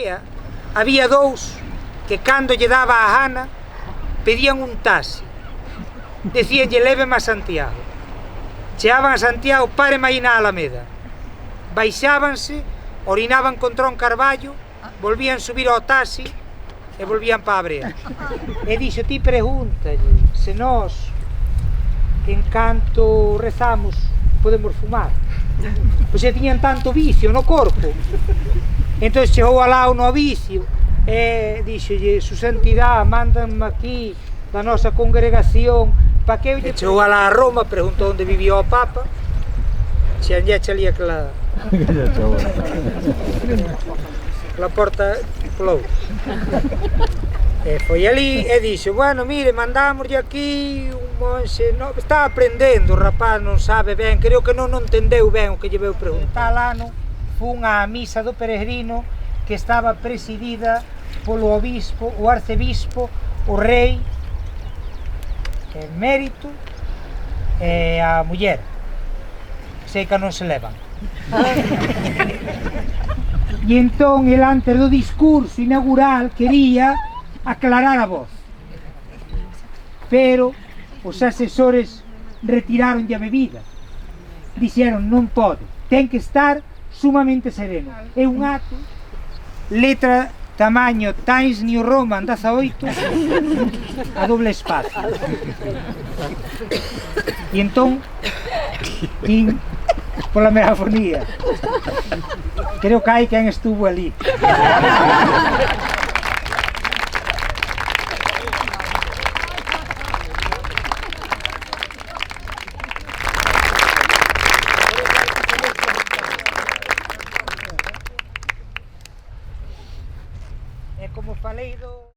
día había dous que cando lle daba a gana pedían un taxi. Decíanlle, léveme a Santiago. Chegaban a Santiago, páreme aí na Alameda. Baixábanse, orinaban contra un carballo, volvían subir ao taxi e volvían para a brea. E dixo, ti pregúntalle se nós, en canto rezamos, podemos fumar. Pois se tiñan tanto vicio no corpo. Entón chegou alá no vicio e dixolle, su santidade, mándanme aquí da nosa congregación para que eu lle... Chegou alá a Roma, preguntou onde vivía o Papa, se anlle ali aquela porta polo outro. E foi ali e dixo, bueno, mire, mandámoslle aquí un monxe, no, está aprendendo, o rapaz non sabe ben, creo que non entendeu ben o que lle veu preguntar. Tal ano fun á misa do peregrino que estaba presidida polo obispo, o arcebispo, o rei, emérito e a muller. Sei que non se levan. E entón, el antes do discurso inaugural quería aclarar a voz, pero os asesores retiraronlle a bebida. Dixeron, non pode, ten que estar sumamente sereno. É un acto, letra tamaño Times New Roman 18, a doble espacio. E entón, tin pola megafonía. Creo que hai quen estuvo ali. E como falei do...